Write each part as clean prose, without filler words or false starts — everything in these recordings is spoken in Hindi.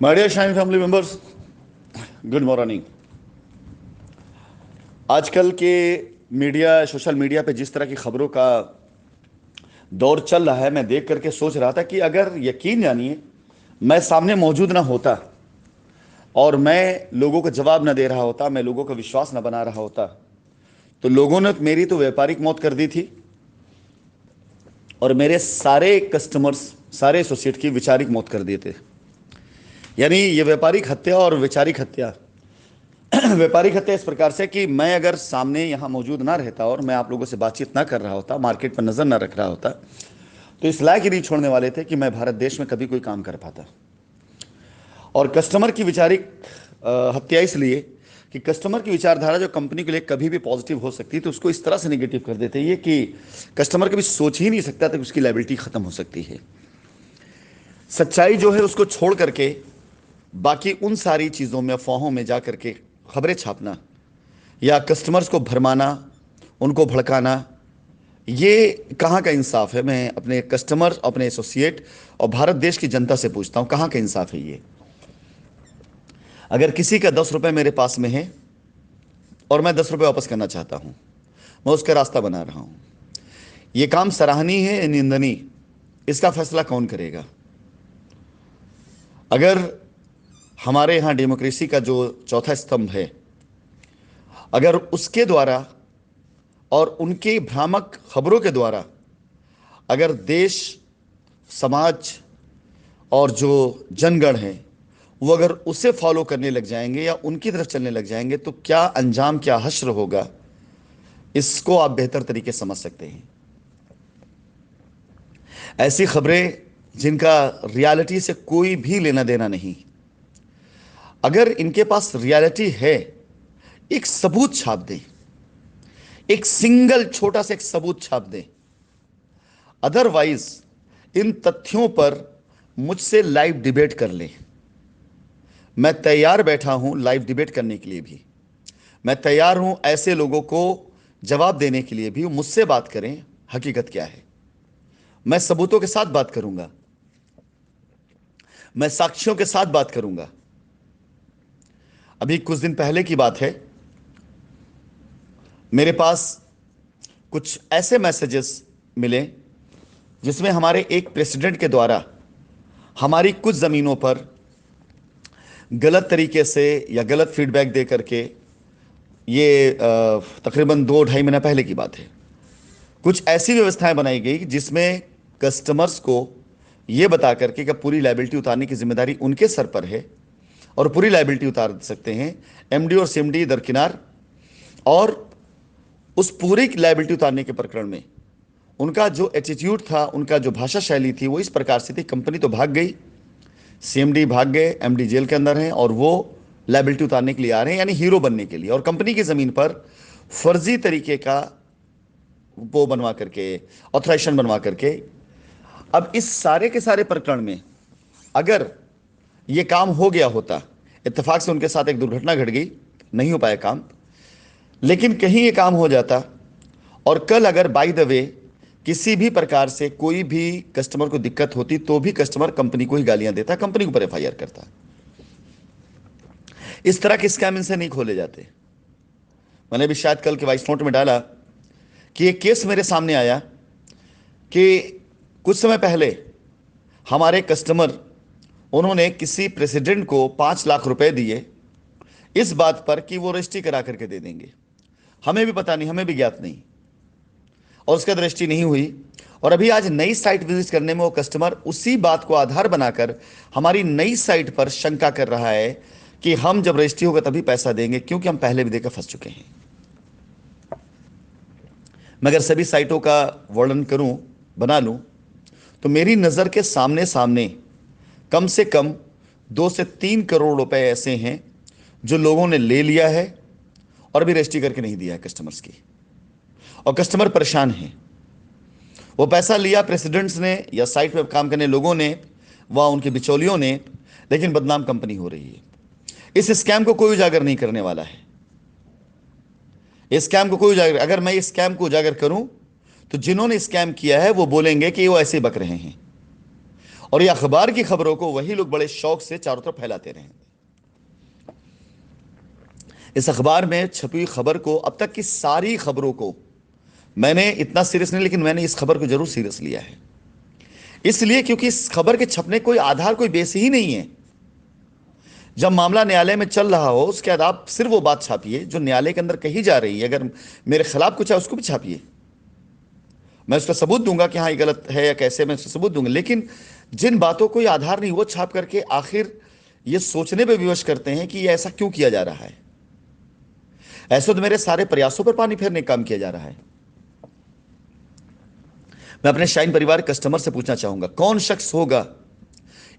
My dear Shine family members, good morning. आजकल के सोशल मीडिया पे जिस तरह की खबरों का दौर चल रहा है, मैं देख करके सोच रहा था कि अगर यकीन जानिए मैं सामने मौजूद ना होता और मैं लोगों को जवाब ना दे रहा होता, मैं लोगों का विश्वास ना बना रहा होता, तो लोगों ने मेरी तो व्यापारिक मौत कर दी थी और मेरे सारे कस्टमर्स, सारे एसोसिएट की वैचारिक मौत कर दिए थे। यानी ये व्यापारिक हत्या और वैचारिक हत्या व्यापारिक हत्या इस प्रकार से कि मैं अगर सामने यहाँ मौजूद ना रहता और मैं आप लोगों से बातचीत ना कर रहा होता, मार्केट पर नजर ना रख रहा होता, तो इस लायक ही नहीं छोड़ने वाले थे कि मैं भारत देश में कभी कोई काम कर पाता। और कस्टमर की वैचारिक हत्या इसलिए कि कस्टमर की विचारधारा जो कंपनी के लिए कभी भी पॉजिटिव हो सकती है, तो उसको इस तरह से नेगेटिव कर देते हैं ये कि कस्टमर कभी सोच ही नहीं सकता तक उसकी लायबिलिटी खत्म हो सकती है। सच्चाई जो है उसको छोड़ करके बाकी उन सारी चीज़ों में, अफवाहों में जा करके खबरें छापना या कस्टमर्स को भरमाना, उनको भड़काना, ये कहाँ का इंसाफ है? मैं अपने कस्टमर, अपने एसोसिएट और भारत देश की जनता से पूछता हूँ, कहाँ का इंसाफ है ये? अगर किसी का 10 रुपये मेरे पास में है और मैं 10 रुपये वापस करना चाहता हूँ, मैं उसका रास्ता बना रहा हूँ, ये काम सराहनीय है या निंदनीय, इसका फैसला कौन करेगा? अगर हमारे यहाँ डेमोक्रेसी का जो चौथा स्तंभ है, अगर उसके द्वारा और उनके भ्रामक खबरों के द्वारा अगर देश, समाज और जो जनगण हैं वो अगर उसे फॉलो करने लग जाएंगे या उनकी तरफ चलने लग जाएंगे, तो क्या अंजाम, क्या हश्र होगा, इसको आप बेहतर तरीके से समझ सकते हैं। ऐसी खबरें जिनका रियलिटी से कोई भी लेना देना नहीं, अगर इनके पास रियलिटी है, एक सबूत छाप दें, एक सिंगल छोटा सा एक सबूत छाप दें। अदरवाइज इन तथ्यों पर मुझसे लाइव डिबेट कर लें। मैं तैयार बैठा हूं लाइव डिबेट करने के लिए भी, मैं तैयार हूं ऐसे लोगों को जवाब देने के लिए भी। मुझसे बात करें, हकीकत क्या है, मैं सबूतों के साथ बात करूंगा, मैं साक्ष्यों के साथ बात करूंगा। अभी कुछ दिन पहले की बात है, मेरे पास कुछ ऐसे मैसेजेस मिले जिसमें हमारे एक प्रेसिडेंट के द्वारा हमारी कुछ ज़मीनों पर गलत तरीके से या गलत फीडबैक दे करके, ये तकरीबन 2-2.5 महीना पहले की बात है, कुछ ऐसी व्यवस्थाएं बनाई गई जिसमें कस्टमर्स को ये बता करके कि पूरी लाइबिलिटी उतारने की जिम्मेदारी उनके सर पर है और पूरी लाइबिलिटी उतार सकते हैं एमडी और सीएमडी दरकिनार। और उस पूरी लाइबिलिटी उतारने के प्रकरण में उनका जो एटीट्यूड था, उनका जो भाषा शैली थी, वो इस प्रकार से थी, कंपनी तो भाग गई, सीएमडी भाग गए, एमडी जेल के अंदर हैं और वो लाइबिलिटी उतारने के लिए आ रहे हैं, यानी हीरो बनने के लिए, और कंपनी की ज़मीन पर फर्जी तरीके का वो बनवा करके, ऑथराइजेशन बनवा करके। अब इस सारे के सारे प्रकरण में अगर ये काम हो गया होता, इत्तेफाक से उनके साथ एक दुर्घटना घट गई, नहीं हो पाया काम, लेकिन कहीं ये काम हो जाता और कल अगर बाय द वे किसी भी प्रकार से कोई भी कस्टमर को दिक्कत होती, तो भी कस्टमर कंपनी को ही गालियां देता, कंपनी के ऊपर एफआईआर करता। इस तरह के स्कैम इनसे नहीं खोले जाते। मैंने भी शायद कल के वॉइस नोट में डाला कि एक केस मेरे सामने आया कि कुछ समय पहले हमारे कस्टमर, उन्होंने किसी प्रेसिडेंट को 5 लाख रुपए दिए इस बात पर कि वो रजिस्ट्री करा करके दे देंगे। हमें भी पता नहीं, हमें भी ज्ञात नहीं, और उसका रजिस्ट्री नहीं हुई। और अभी आज नई साइट विजिट करने में वो कस्टमर उसी बात को आधार बनाकर हमारी नई साइट पर शंका कर रहा है कि हम जब रजिस्ट्री होगा तभी पैसा देंगे, क्योंकि हम पहले भी देकर फंस चुके हैं। मैं अगर सभी साइटों का वर्णन करूं, बना लूं, तो मेरी नज़र के सामने सामने कम से कम 2 से 3 करोड़ रुपए ऐसे हैं जो लोगों ने ले लिया है और अभी रजिस्ट्री करके नहीं दिया है कस्टमर्स की, और कस्टमर परेशान हैं। वो पैसा लिया प्रेसिडेंट्स ने या साइट पर काम करने लोगों ने, व उनके बिचौलियों ने, लेकिन बदनाम कंपनी हो रही है। इस स्कैम को कोई उजागर नहीं करने वाला है। इस स्कैम को कोई उजागर, अगर मैं इस स्कैम को उजागर करूं तो जिन्होंने स्कैम किया है वो बोलेंगे कि वो ऐसे बक रहे हैं, और ये अखबार की खबरों को वही लोग बड़े शौक से चारों तरफ फैलाते रहे। इस अखबार में छपी हुई खबर को, अब तक की सारी खबरों को मैंने इतना सीरियस नहीं, लेकिन मैंने इस खबर को जरूर सीरियस लिया है। इसलिए क्योंकि इस खबर के छपने कोई आधार, कोई बेस ही नहीं है। जब मामला न्यायालय में चल रहा हो उसके बाद आप सिर्फ वो बात छापिए जो न्यायालय के अंदर कही जा रही है। अगर मेरे खिलाफ कुछ है उसको भी छापिए, मैं उसका सबूत दूंगा कि हाँ ये गलत है या कैसे, मैं उसका सबूत दूंगा। लेकिन जिन बातों को आधार नहीं वो छाप करके आखिर ये सोचने पर विवश करते हैं कि ये ऐसा क्यों किया जा रहा है। ऐसे तो मेरे सारे प्रयासों पर पानी फेरने का काम किया जा रहा है। मैं अपने शाइन परिवार कस्टमर से पूछना चाहूंगा, कौन शख्स होगा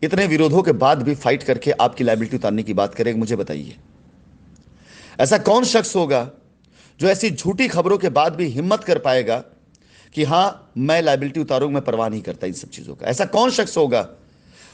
इतने विरोधों के बाद भी फाइट करके आपकी लायबिलिटी उतारने की बात करेगा, मुझे बताइए। ऐसा कौन शख्स होगा जो ऐसी झूठी खबरों के बाद भी हिम्मत कर पाएगा कि हां मैं लायबिलिटी उतारूंगा, मैं परवाह नहीं करता इन सब चीजों का। ऐसा कौन शख्स होगा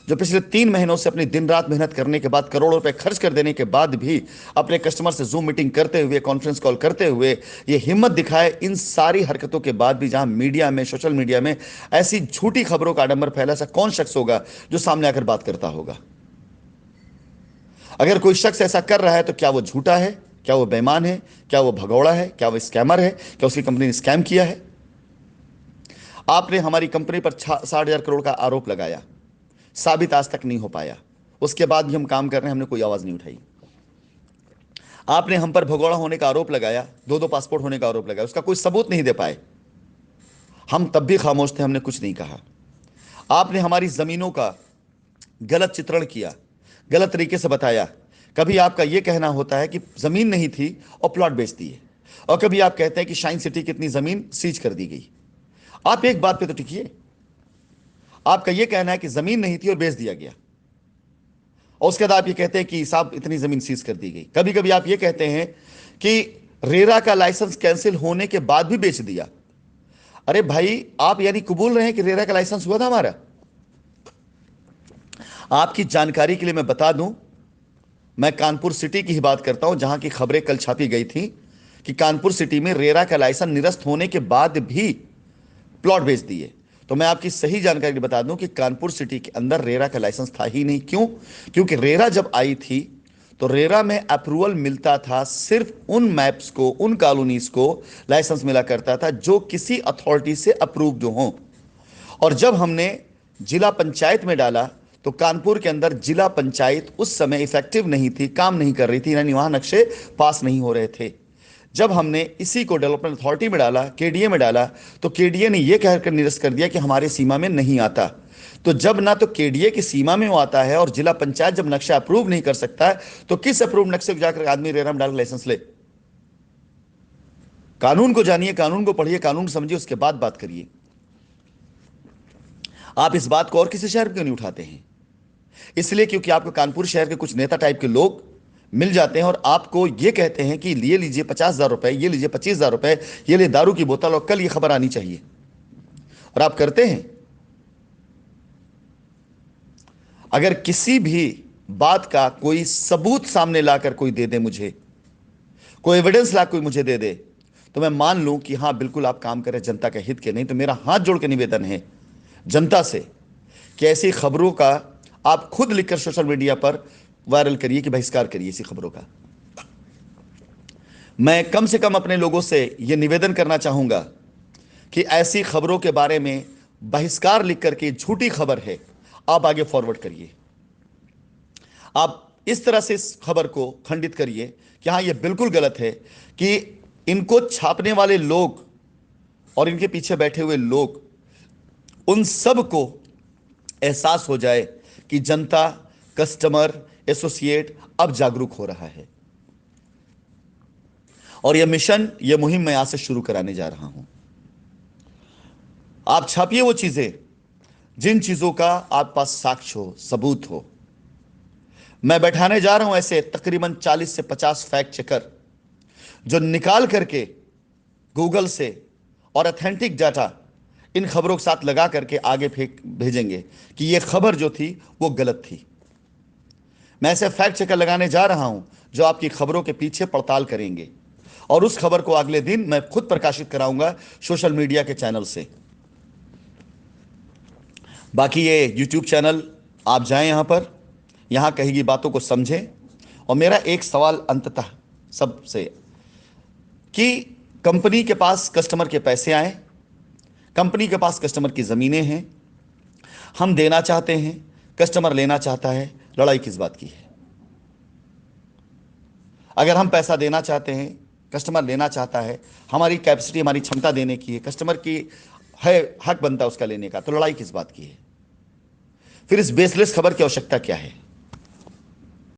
जो पिछले 3 महीनों से अपनी दिन रात मेहनत करने के बाद, करोड़ों रुपए खर्च कर देने के बाद भी अपने कस्टमर से जूम मीटिंग करते हुए, कॉन्फ्रेंस कॉल करते हुए ये हिम्मत दिखाए, इन सारी हरकतों के बाद भी जहां मीडिया में, सोशल मीडिया में ऐसी झूठी खबरों का आडंबर फैला, ऐसा कौन शख्स होगा जो सामने आकर बात करता होगा? अगर कोई शख्स ऐसा कर रहा है तो क्या वो झूठा है, क्या वो बेईमान है, क्या वो भगौड़ा है, क्या वो स्कैमर है, क्या उसकी कंपनी ने स्कैम किया है? आपने हमारी कंपनी पर 60,000 करोड़ का आरोप लगाया, साबित आज तक नहीं हो पाया। उसके बाद भी हम काम कर रहे हैं, हमने कोई आवाज नहीं उठाई। आपने हम पर भगोड़ा होने का आरोप लगाया, 2-2 पासपोर्ट होने का आरोप लगाया, उसका कोई सबूत नहीं दे पाए। हम तब भी खामोश थे, हमने कुछ नहीं कहा। आपने हमारी जमीनों का गलत चित्रण किया, गलत तरीके से बताया। कभी आपका यह कहना होता है कि जमीन नहीं थी और प्लॉट बेच दिए, और कभी आप कहते हैं कि शाइन सिटी की इतनी जमीन सीज कर दी गई। आप एक बात पे तो टिकिए। आपका यह कहना है कि जमीन नहीं थी और बेच दिया गया, और उसके बाद आप ये कहते हैं कि साहब इतनी जमीन सीज कर दी गई। कभी कभी आप ये कहते हैं कि रेरा का लाइसेंस कैंसिल होने के बाद भी बेच दिया। अरे भाई, आप यानी कबूल रहे हैं कि रेरा का लाइसेंस हुआ था हमारा? आपकी जानकारी के लिए मैं बता दूं, मैं कानपुर सिटी की ही बात करता हूं, जहां की खबरें कल छापी गई थी कि कानपुर सिटी में रेरा का लाइसेंस निरस्त होने के बाद भी प्लॉट बेच दिए। तो मैं आपकी सही जानकारी बता दूं कि कानपुर सिटी के अंदर रेरा का लाइसेंस था ही नहीं। क्यों? क्योंकि रेरा जब आई थी तो रेरा में अप्रूवल मिलता था सिर्फ उन मैप्स को, उन कॉलोनीज को लाइसेंस मिला करता था जो किसी अथॉरिटी से अप्रूव्ड हो। और जब हमने जिला पंचायत में डाला तो कानपुर के अंदर जिला पंचायत उस समय इफेक्टिव नहीं थी, काम नहीं कर रही थी, यानी वहां नक्शे पास नहीं हो रहे थे। जब हमने इसी को डेवलपमेंट अथॉरिटी में डाला, केडीए में डाला, तो केडीए ने यह कहकर निरस्त कर दिया कि हमारे सीमा में नहीं आता। तो जब ना तो केडीए की सीमा में वो आता है और जिला पंचायत जब नक्शा अप्रूव नहीं कर सकता है, तो किस अप्रूव नक्शे को जाकर आदमी रेरा में डाल लाइसेंस ले? कानून को जानिए, कानून को पढ़िए, कानून समझिए, उसके बाद बात करिए। आप इस बात को और किसी शहर में क्यों नहीं उठाते हैं? इसलिए क्योंकि आपको कानपुर शहर के कुछ नेता टाइप के लोग मिल जाते हैं और आपको ये कहते हैं कि ये लीजिए 50,000 रुपए, ये लीजिए 25,000 रुपए, ये ले दारू की बोतल, और कल ये खबर आनी चाहिए, और आप करते हैं। अगर किसी भी बात का कोई सबूत सामने लाकर कोई दे दे मुझे, कोई एविडेंस ला कोई मुझे दे दे, तो मैं मान लूं कि हां बिल्कुल आप काम करें जनता के हित के। नहीं तो मेरा हाथ जोड़ के निवेदन है जनता से कि ऐसी खबरों का आप खुद लिखकर सोशल मीडिया पर वायरल करिए कि बहिष्कार करिए ऐसी खबरों का। मैं कम से कम अपने लोगों से यह निवेदन करना चाहूंगा कि ऐसी खबरों के बारे में बहिष्कार लिख करके, झूठी खबर है, आप आगे फॉरवर्ड करिए। आप इस तरह से इस खबर को खंडित करिए कि हां यह बिल्कुल गलत है, कि इनको छापने वाले लोग और इनके पीछे बैठे हुए लोग, उन सब को एहसास हो जाए कि जनता, कस्टमर, एसोसिएट अब जागरूक हो रहा है। और यह मिशन, यह मुहिम मैं आज से शुरू कराने जा रहा हूं। आप छापिए वो चीजें जिन चीजों का आप पास साक्ष्य हो, सबूत हो। मैं बैठाने जा रहा हूं ऐसे तकरीबन 40 से 50 फैक्ट चेकर जो निकाल करके गूगल से और ऑथेंटिक डाटा इन खबरों के साथ लगा करके आगे भेजेंगे कि यह खबर जो थी वो गलत थी। मैं ऐसे फैक्ट चेकर लगाने जा रहा हूं जो आपकी खबरों के पीछे पड़ताल करेंगे, और उस खबर को अगले दिन मैं खुद प्रकाशित कराऊंगा सोशल मीडिया के चैनल से। बाकी ये यूट्यूब चैनल, आप जाएं यहाँ पर, यहाँ कहेगी बातों को समझें। और मेरा एक सवाल अंततः सबसे, कि कंपनी के पास कस्टमर के पैसे आए, कंपनी के पास कस्टमर की ज़मीनें हैं, हम देना चाहते हैं, कस्टमर लेना चाहता है, लड़ाई किस बात की है? अगर हम पैसा देना चाहते हैं, कस्टमर लेना चाहता है, हमारी कैपेसिटी, हमारी क्षमता देने की है, कस्टमर की है, हक बनता है उसका लेने का, तो लड़ाई किस बात की है? फिर इस बेसलेस खबर की आवश्यकता क्या है?